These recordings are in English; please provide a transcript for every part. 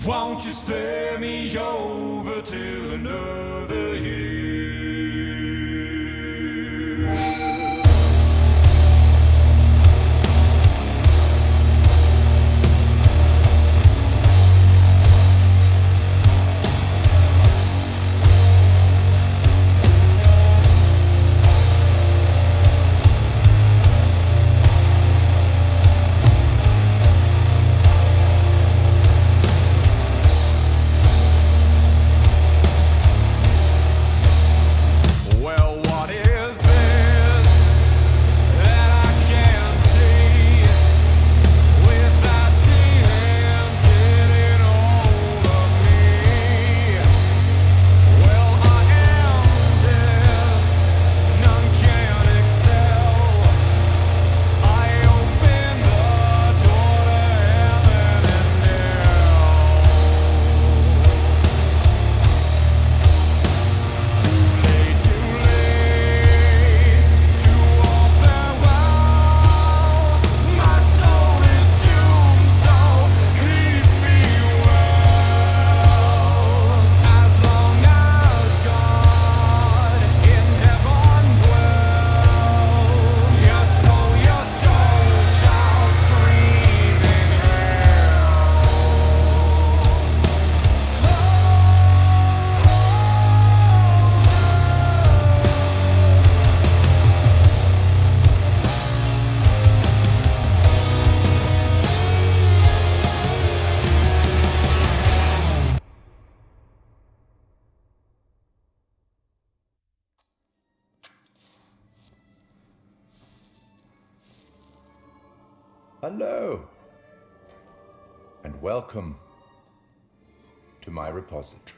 Won't you spare me over till another year? Hello, and welcome to my repository.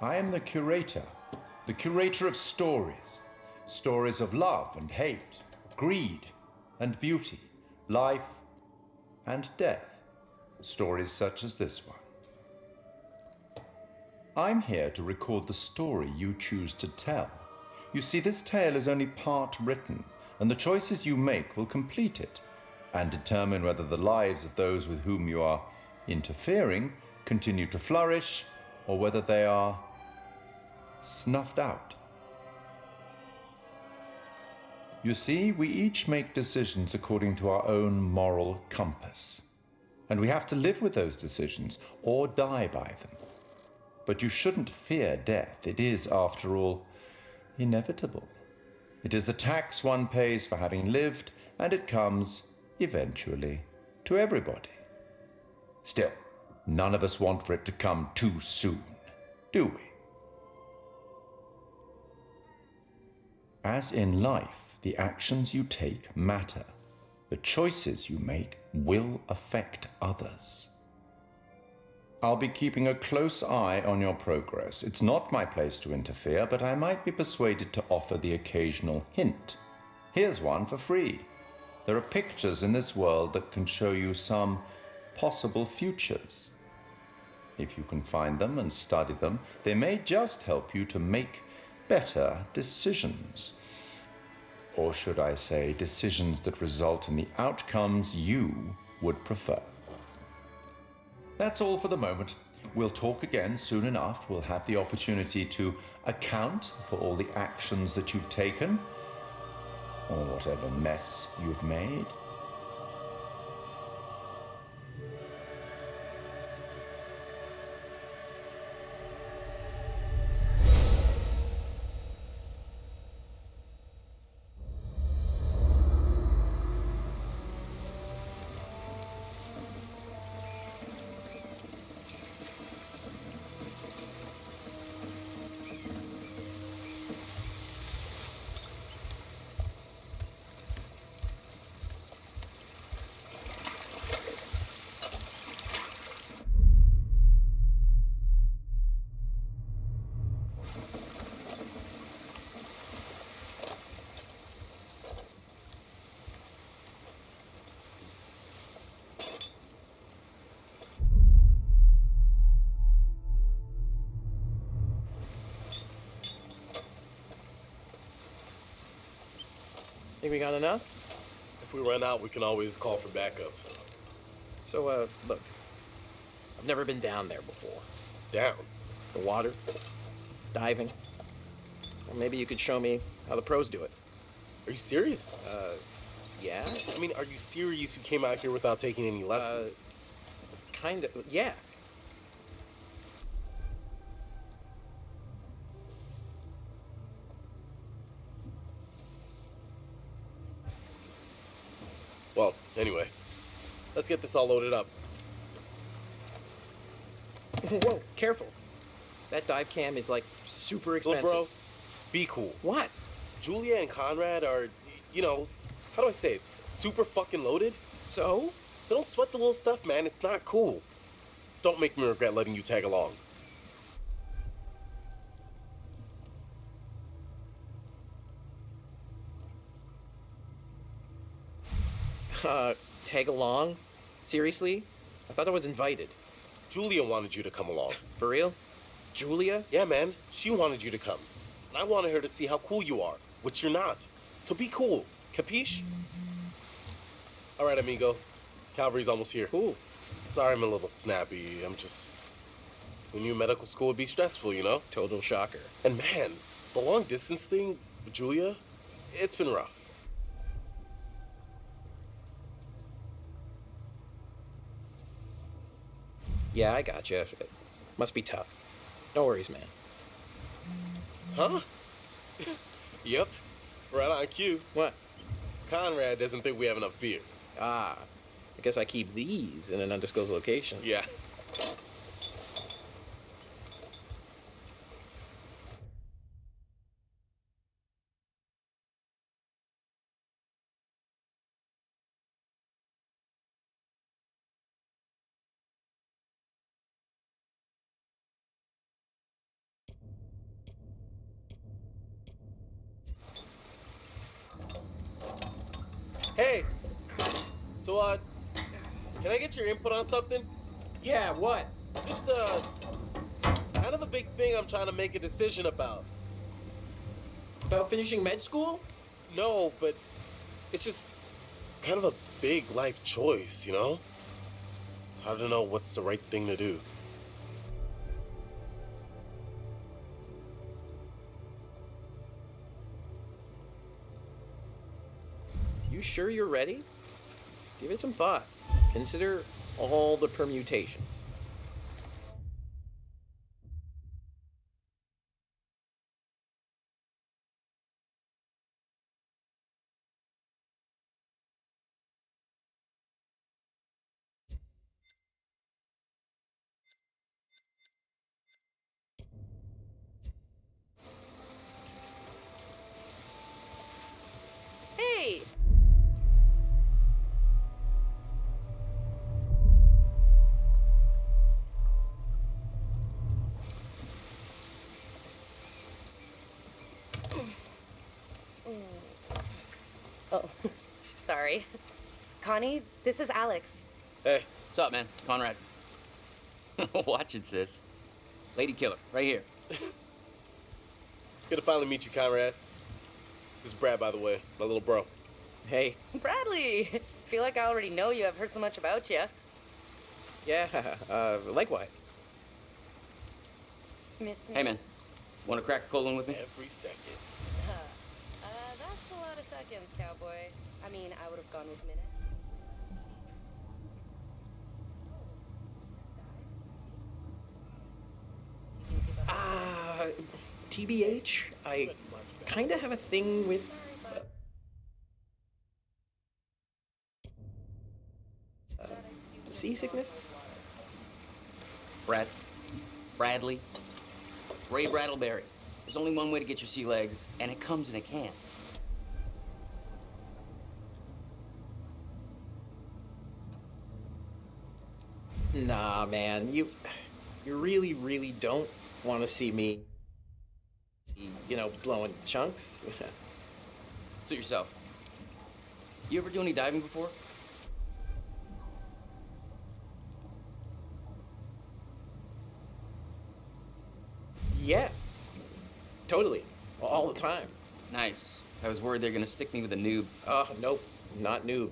I am the curator of stories. Stories of love and hate, greed and beauty, life and death. Stories such as this one. I'm here to record the story you choose to tell. You see, this tale is only part written, and the choices you make will complete it and determine whether the lives of those with whom you are interfering continue to flourish or whether they are snuffed out. You see, we each make decisions according to our own moral compass, and we have to live with those decisions or die by them. But you shouldn't fear death. It is, after all, inevitable. It is the tax one pays for having lived, and it comes, eventually, to everybody. Still, none of us want for it to come too soon, do we? As in life, the actions you take matter. The choices you make will affect others. I'll be keeping a close eye on your progress. It's not my place to interfere, but I might be persuaded to offer the occasional hint. Here's one for free. There are pictures in this world that can show you some possible futures. If you can find them and study them, they may just help you to make better decisions. Or should I say, decisions that result in the outcomes you would prefer. That's all for the moment. We'll talk again soon enough. We'll have the opportunity to account for all the actions that you've taken, or whatever mess you've made. Think we got enough? If we run out, we can always call for backup. So, look. I've never been down there before. Down? The water, diving. Or maybe you could show me how the pros do it. Are you serious? Yeah? I mean, are you serious you came out here without taking any lessons? Kind of, yeah. Well, anyway, let's get this all loaded up. Whoa, careful. That dive cam is like super expensive. Look, bro, be cool. What? Julia and Conrad are, how do I say it? Super fucking loaded. So? So don't sweat the little stuff, man. It's not cool. Don't make me regret letting you tag along. Tag along? Seriously? I thought I was invited. Julia wanted you to come along. For real? Julia? Yeah, man. She wanted you to come. And I wanted her to see how cool you are, which you're not. So be cool. Capiche? All right, amigo. Calvary's almost here. Cool. Sorry I'm a little snappy. We knew medical school would be stressful, you know? Total shocker. And man, the long distance thing with Julia, it's been rough. Yeah, I gotcha. It must be tough. No worries, man. Huh? Yep. Right on cue. What? Conrad doesn't think we have enough beer. Ah, I guess I keep these in an undisclosed location. Yeah. Hey! So, can I get your input on something? Yeah, what? Just, kind of a big thing I'm trying to make a decision about. About finishing med school? No, but it's just kind of a big life choice, you know? I don't know what's the right thing to do. You sure you're ready? Give it some thought. Consider all the permutations. Hey! Oh, sorry. Connie, this is Alex. Hey, What's up, man? Conrad. Watch it, sis. Lady killer, right here. good to finally meet you, Conrad. This is Brad, by the way, my little bro. Hey. Bradley! Feel like I already know you. I've heard so much about you. Yeah, likewise. Miss me? Hey, man. Want to crack a cold one with me? Every second. That's a lot of seconds, cowboy. I mean, I would have gone with minutes. You can keep up with TBH, I kind of have a thing with... seasickness? Bradley. Ray Brattleberry. There's only one way to get your sea legs, and it comes in a can. Nah, man, you really, really don't want to see me, blowing chunks. Suit yourself. You ever do any diving before? Yeah, totally, all the time. Nice. I was worried they're gonna stick me with a noob. Nope, not noob.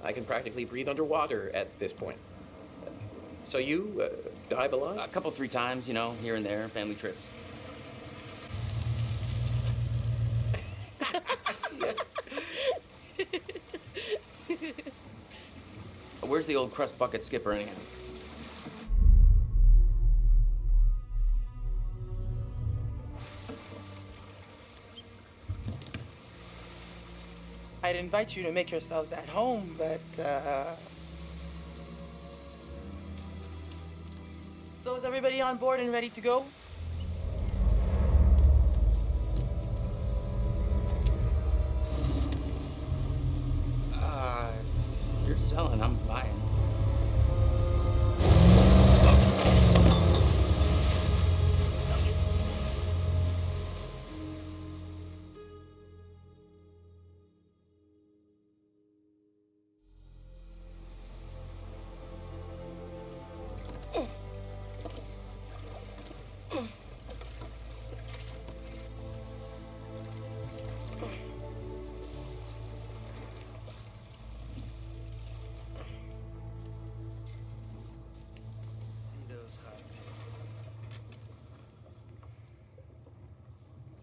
I can practically breathe underwater at this point. So you dive a lot? A couple, 3 times, you know, here and there, family trips. Where's the old crust bucket skipper anyhow? I'd invite you to make yourselves at home, but, So is everybody on board and ready to go? You're selling, I'm buying.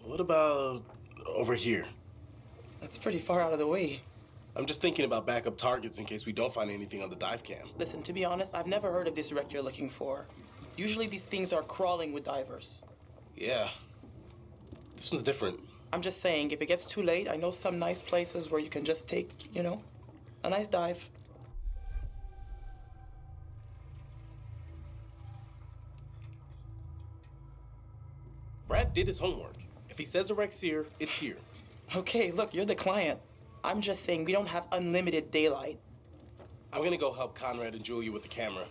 What about over here? That's pretty far out of the way. I'm just thinking about backup targets in case we don't find anything on the dive cam. Listen, to be honest, I've never heard of this wreck you're looking for. Usually these things are crawling with divers. Yeah. This one's different. I'm just saying, if it gets too late, I know some nice places where you can just take, you know, a nice dive. Brad did his homework. If he says the wreck's here, it's here. Okay, look, you're the client. I'm just saying we don't have unlimited daylight. I'm gonna go help Conrad and Julia with the camera.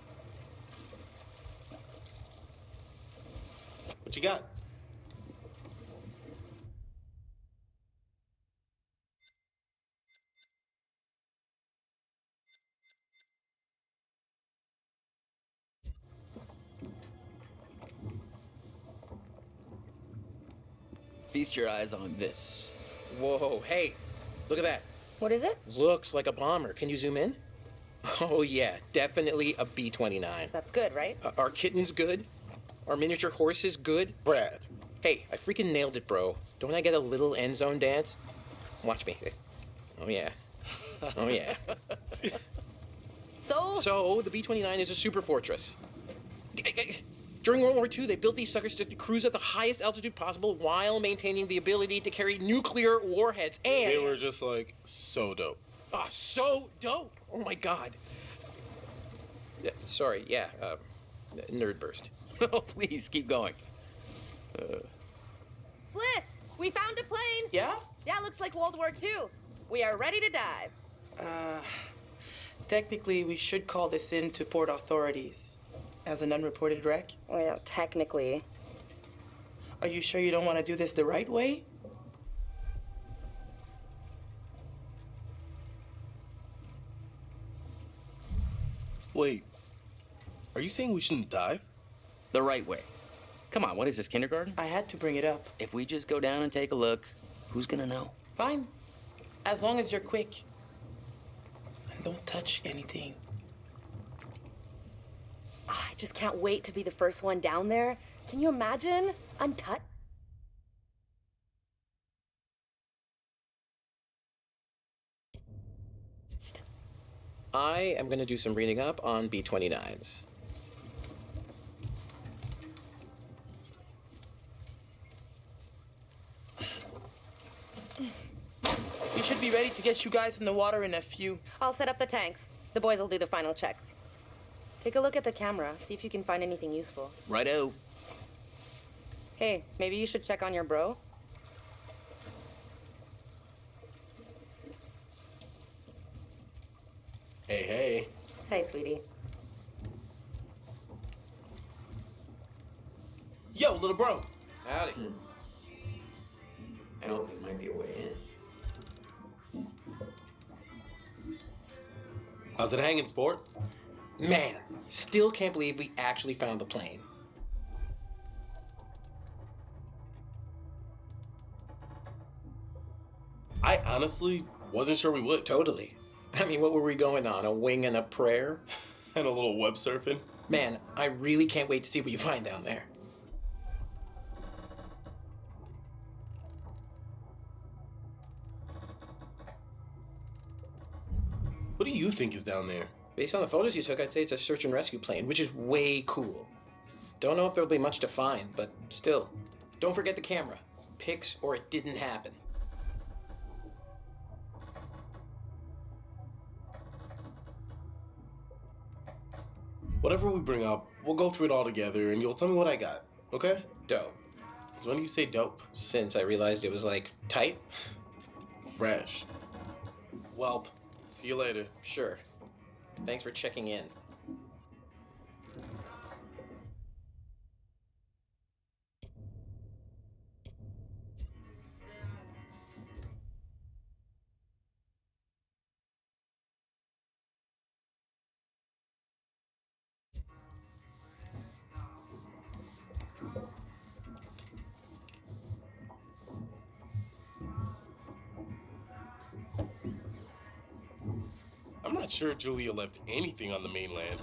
What you got? Feast your eyes on this. Whoa, hey, look at that. What is it? Looks like a bomber. Can you zoom in? Oh yeah, definitely a B-29. That's good, right? Our kitten's good. Our miniature horse is good. Brad. Hey, I freaking nailed it, bro. Don't I get a little end zone dance? Watch me. Oh yeah. Oh yeah. So the B-29 is a super fortress. During World War II, they built these suckers to cruise at the highest altitude possible while maintaining the ability to carry nuclear warheads, and... They were just, like, so dope. Ah, so dope! Oh my god. Sorry, yeah, nerd burst. Oh, please, keep going. Bliss, we found a plane. Yeah? Yeah, looks like World War II. We are ready to dive. Technically, we should call this in to port authorities as an unreported wreck. Well, technically. Are you sure you don't want to do this the right way? Wait, are you saying we shouldn't dive? The right way. Come on, what is this, kindergarten? I had to bring it up. If we just go down and take a look, who's gonna know? Fine. As long as you're quick. And don't touch anything. I just can't wait to be the first one down there. Can you imagine? Untouched. I am gonna do some reading up on B-29s. We should be ready to get you guys in the water in a few. I'll set up the tanks. The boys will do the final checks. Take a look at the camera, see if you can find anything useful. Righto. Hey, maybe you should check on your bro. Hey, hey. Hey, sweetie. Yo, little bro. Howdy. I don't think there might be a way in. How's it hanging, sport? Man, still can't believe we actually found the plane. I honestly wasn't sure we would. Totally. I mean, what were we going on? A wing and a prayer? And a little web surfing. Man, I really can't wait to see what you find down there. What do you think is down there? Based on the photos you took, I'd say it's a search and rescue plane, which is way cool. Don't know if there'll be much to find, but still. Don't forget the camera. Pics or it didn't happen. Whatever we bring up, we'll go through it all together and you'll tell me what I got, okay? Dope. Since when do you say dope? Since I realized it was, like, tight? Fresh. Welp, see you later. Sure. Thanks for checking in. I'm not sure Julia left anything on the mainland.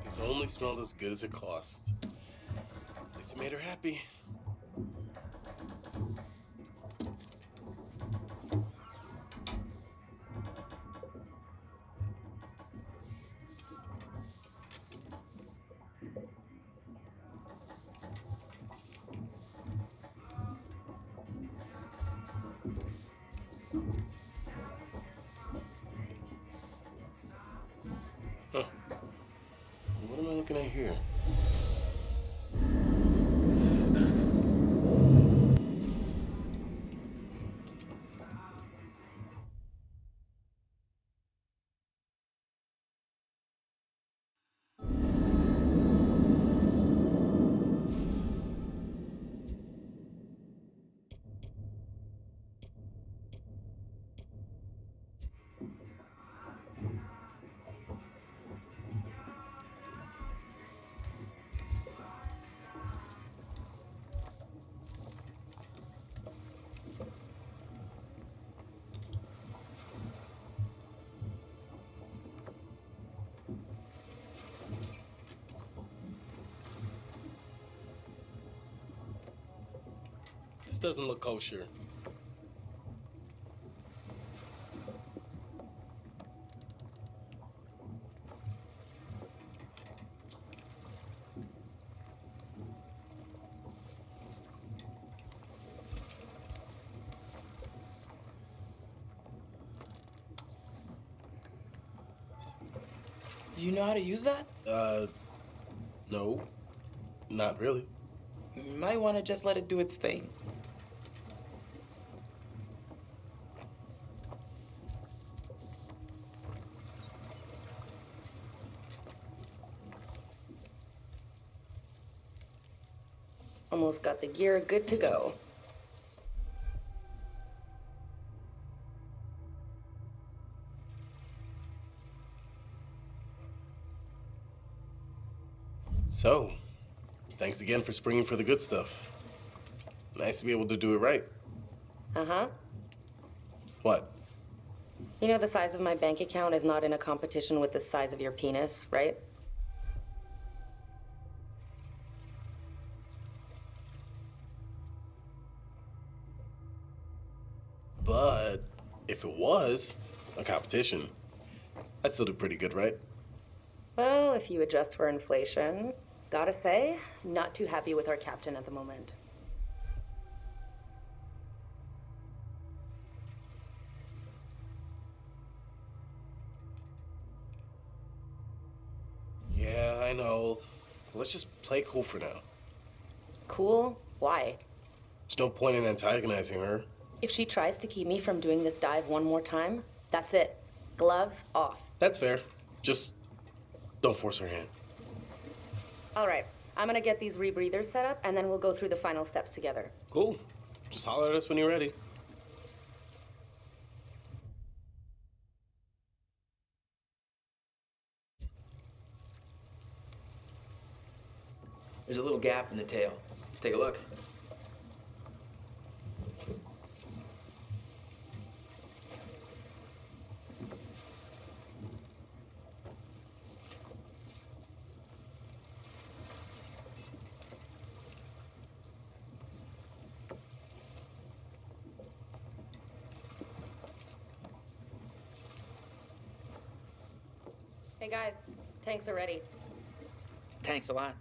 This only smelled as good as it cost. At least it made her happy. Huh. What am I looking at here? This doesn't look kosher. Do you know how to use that? No. Not really. You might want to just let it do its thing. Almost got the gear good to go. So, thanks again for springing for the good stuff. Nice to be able to do it right. Uh-huh. What? You know the size of my bank account is not in a competition with the size of your penis, right? But if it was a competition, I'd still do pretty good, right? Well, if you adjust for inflation, gotta say, not too happy with our captain at the moment. Yeah, I know. Let's just play cool for now. Cool? Why? There's no point in antagonizing her. If she tries to keep me from doing this dive one more time, that's it. Gloves off. That's fair. Just don't force her hand. All right, I'm gonna get these rebreathers set up, and then we'll go through the final steps together. Cool. Just holler at us when you're ready. There's a little gap in the tail. Take a look. Hey guys, tanks are ready. Thanks a lot.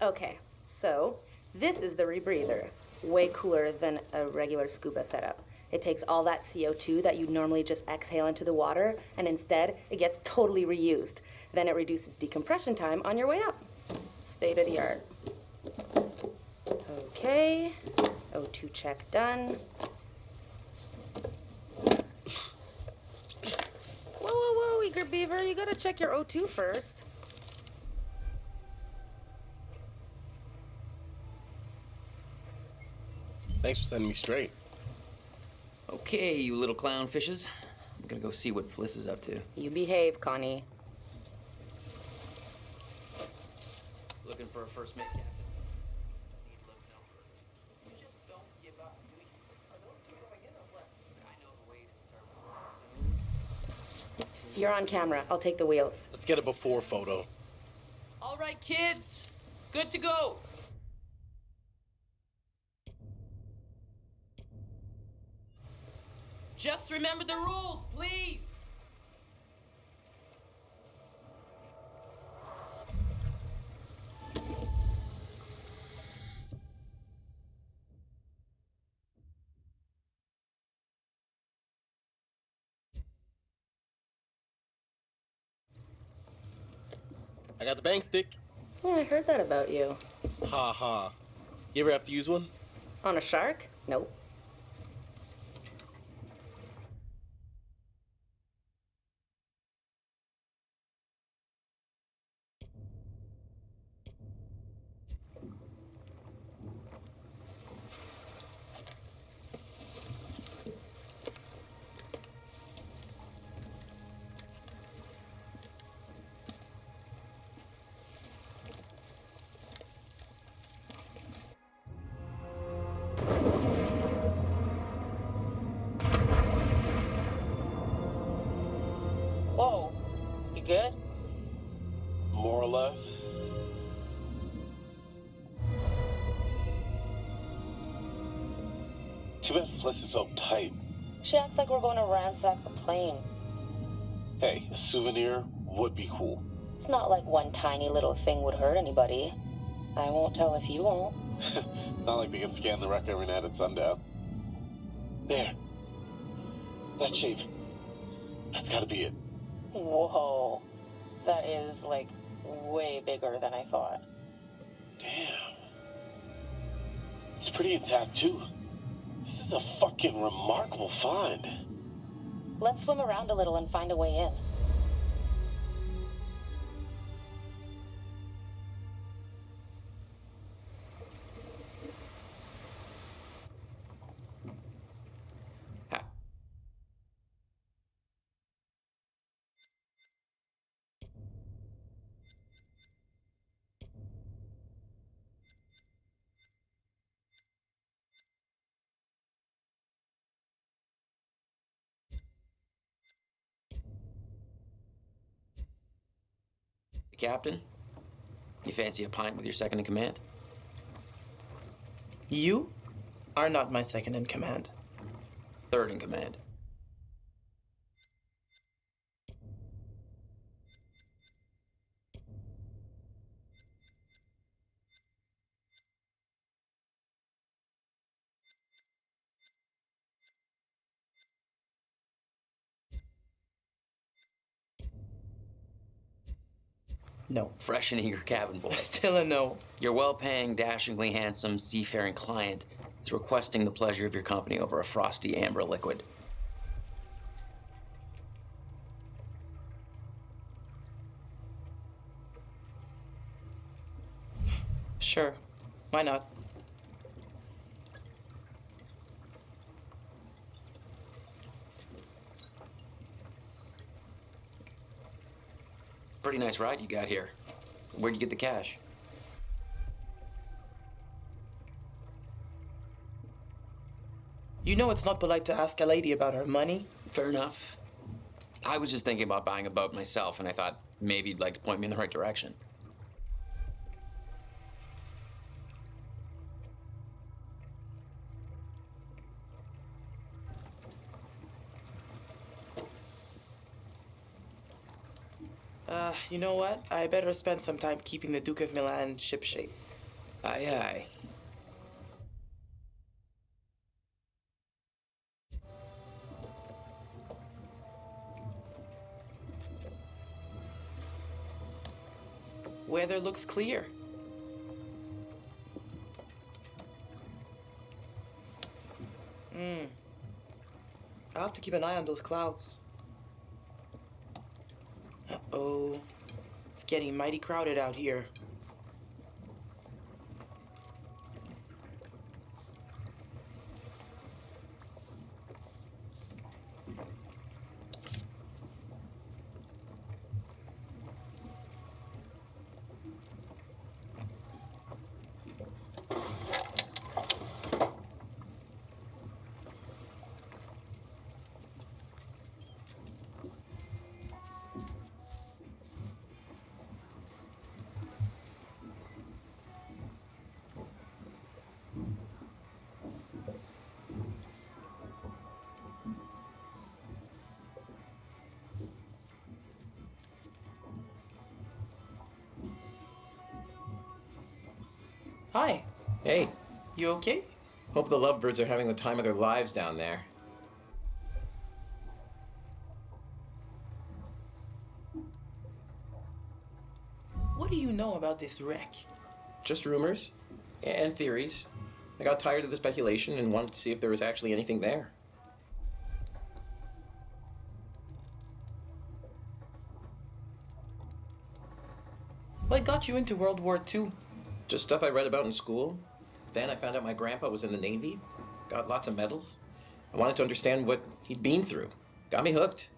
Okay, so this is the rebreather. Way cooler than a regular scuba setup. It takes all that CO2 that you'd normally just exhale into the water, and instead it gets totally reused. Then it reduces decompression time on your way up. State of the art. Okay, O2 check done. Whoa, eager beaver, you gotta check your O2 first. Thanks for sending me straight. Okay, you little clownfishes. I'm gonna go see what Fliss is up to. You behave, Connie. Looking for a first mate, Captain? You just don't give up, do you? Are those two going in or what? I know the way to determine. You're on camera. I'll take the wheels. Let's get a before photo. All right, kids. Good to go. Just remember the rules, please. I got the bang stick. Yeah, I heard that about you. Ha ha. You ever have to use one? On a shark? Nope. Whoa. You good? More or less. Too bad Fliss is so tight. She acts like we're going to ransack the plane. Hey, a souvenir would be cool. It's not like one tiny little thing would hurt anybody. I won't tell if you won't. Not like they can scan the wreck every night at sundown. There. That shape. That's gotta be it. Whoa. That is, like, way bigger than I thought. Damn. It's pretty intact, too. This is a fucking remarkable find. Let's swim around a little and find a way in. Captain, you fancy a pint with your second in command? You are not my second in command. Third in command. No. Fresh and eager cabin boy. Still a no. Your well-paying, dashingly handsome, seafaring client is requesting the pleasure of your company over a frosty amber liquid. Sure. Why not? Pretty nice ride you got here. Where'd you get the cash? You know it's not polite to ask a lady about her money. Fair enough. I was just thinking about buying a boat myself, and I thought maybe you'd like to point me in the right direction. You know what? I better spend some time keeping the Duke of Milan shipshape. Aye, aye. Weather looks clear. I'll have to keep an eye on those clouds. Uh-oh. It's getting mighty crowded out here. Hi. Hey, You okay? hope the lovebirds are having the time of their lives down there. What do you know about this wreck? Just rumors and theories. I got tired of the speculation and wanted to see if there was actually anything there. What got you into World War II? Just stuff I read about in school. Then I found out my grandpa was in the Navy, got lots of medals. I wanted to understand what he'd been through. Got me hooked.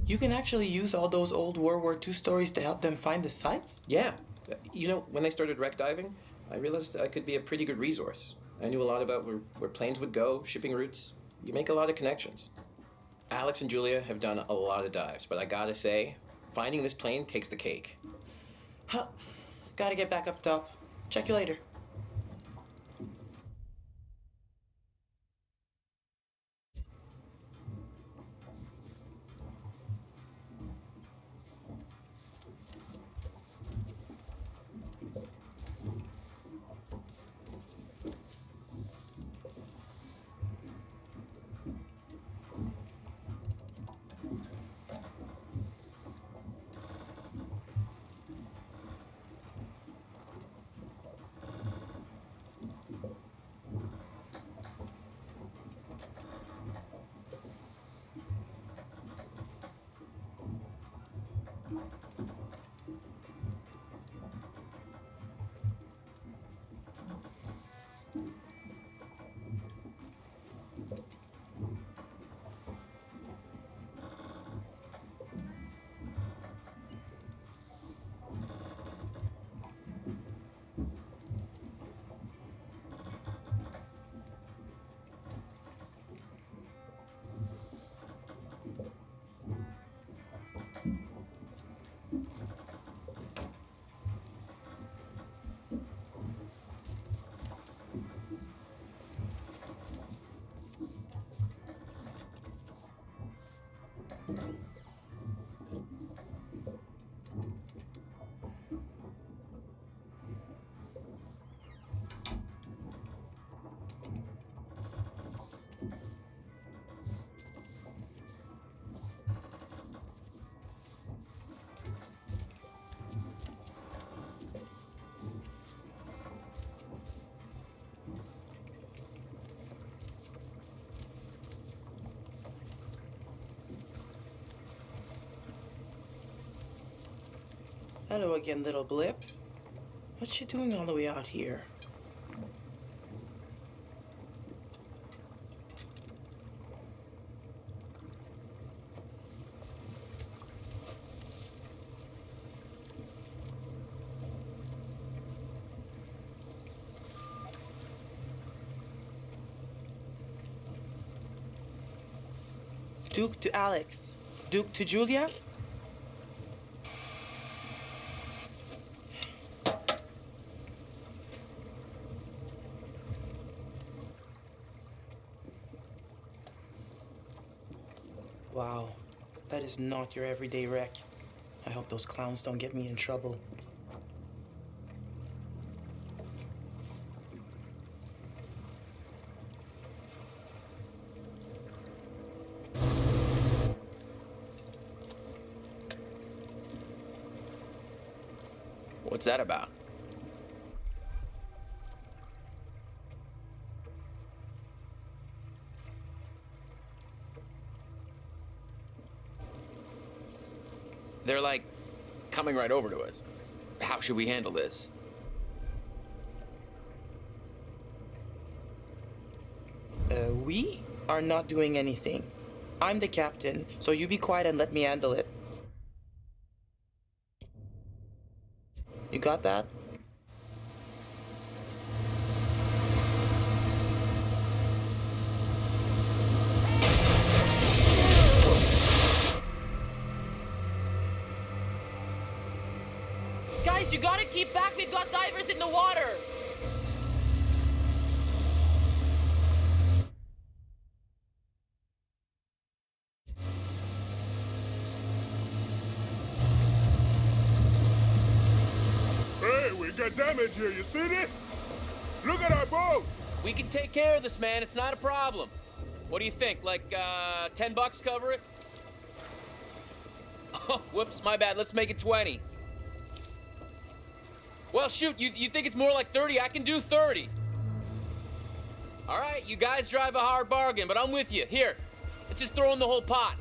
You can actually use all those old World War II stories to help them find the sites? Yeah. You know, when they started wreck diving, I realized I could be a pretty good resource. I knew a lot about where planes would go, shipping routes. You make a lot of connections. Alex and Julia have done a lot of dives, but I gotta say, finding this plane takes the cake. Huh. Gotta get back up top. Check you later. Hello again, little blip. What you doing all the way out here? Duke to Alex. Duke to Julia? Wow, that is not your everyday wreck. I hope those clowns don't get me in trouble. What's that about? They're like coming right over to us. How should we handle this? We are not doing anything. I'm the captain, so you be quiet and let me handle it. You got that? Guys, you gotta keep back. We've got divers in the water. Hey, we got damage here. You see this? Look at our boat. We can take care of this, man. It's not a problem. What do you think? Like, $10 cover it? Oh, whoops, my bad. Let's make it 20. Well, shoot, you think it's more like 30? I can do 30. All right, you guys drive a hard bargain, but I'm with you. Here, let's just throw in the whole pot.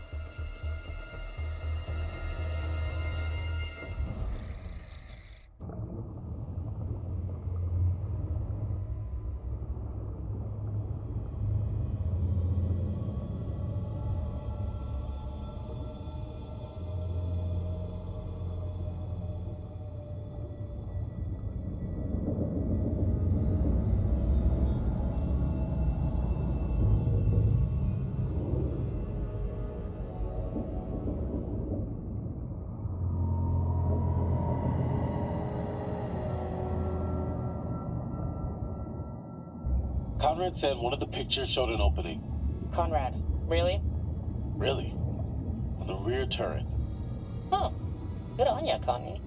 Conrad said one of the pictures showed an opening. Conrad, really? Really? On the rear turret. Huh. Good on ya, Connie.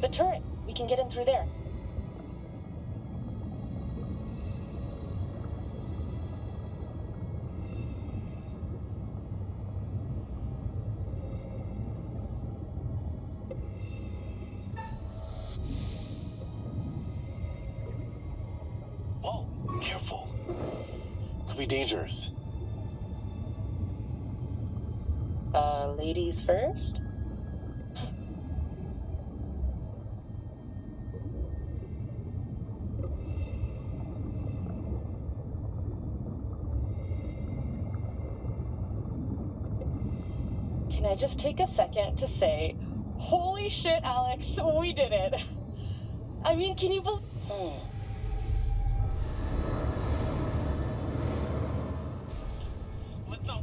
The turret. We can get in through there. Whoa, careful. Could be dangerous. Ladies first? Can I just take a second to say, holy shit, Alex, we did it. I mean, can you believe... Let's go.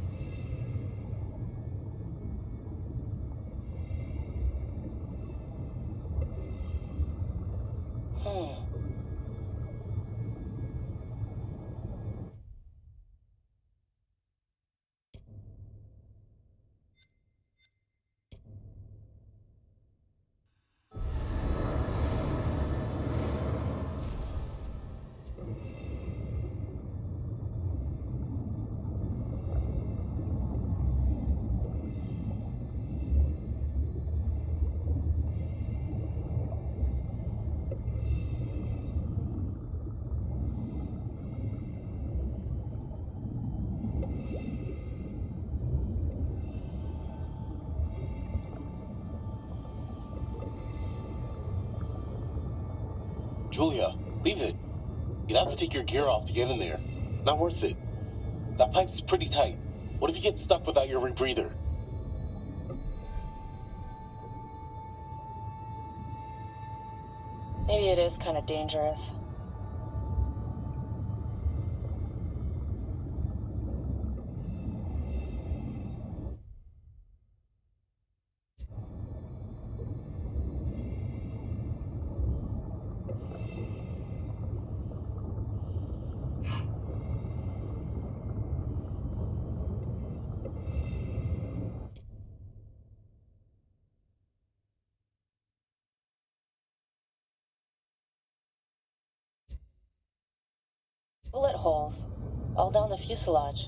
Julia, leave it. You'd have to take your gear off to get in there. Not worth it. That pipe's pretty tight. What if you get stuck without your rebreather? Maybe it is kind of dangerous. Bullet holes, all down the fuselage.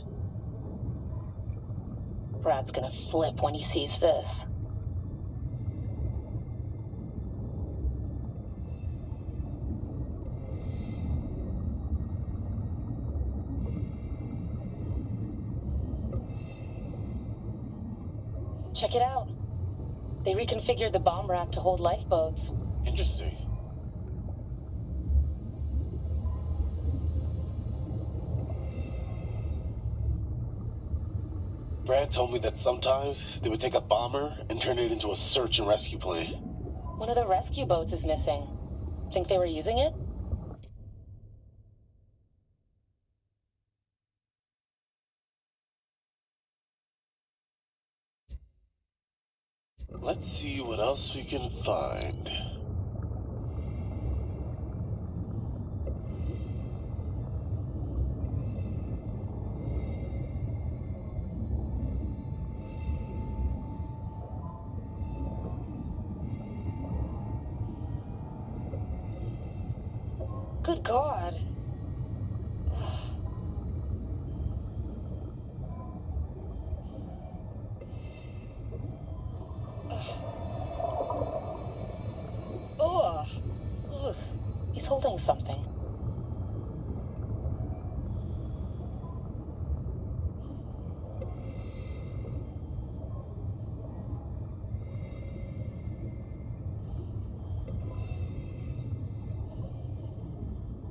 Brad's gonna flip when he sees this. Check it out. They reconfigured the bomb rack to hold lifeboats. Interesting. Brad told me that sometimes they would take a bomber and turn it into a search and rescue plane. One of the rescue boats is missing. Think they were using it? Let's see what else we can find. Good God. Ugh. Ugh. He's holding something.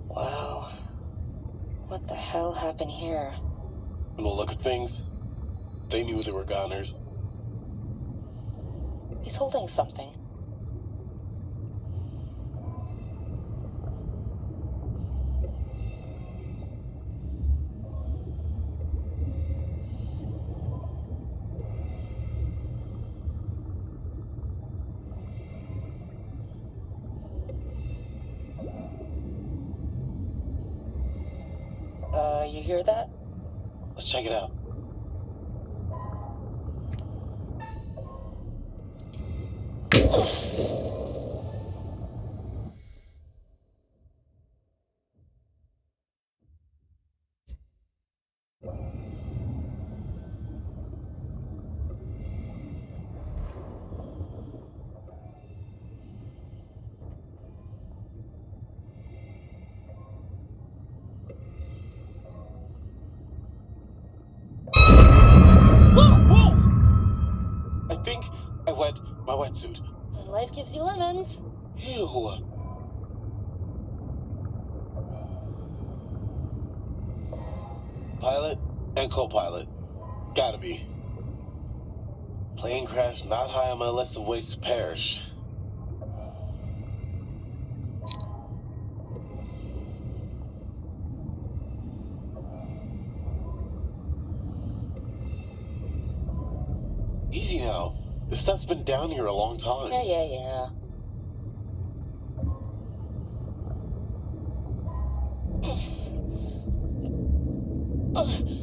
Wow. What the hell happened here? From the look of things, they knew they were goners. He's holding something. You hear that? Let's check it out. I think I wet my wetsuit. And life gives you lemons. Ew. Pilot and co-pilot. Gotta be. Plane crash not high on my list of ways to perish. Easy now. This stuff's been down here a long time. Yeah. Ugh.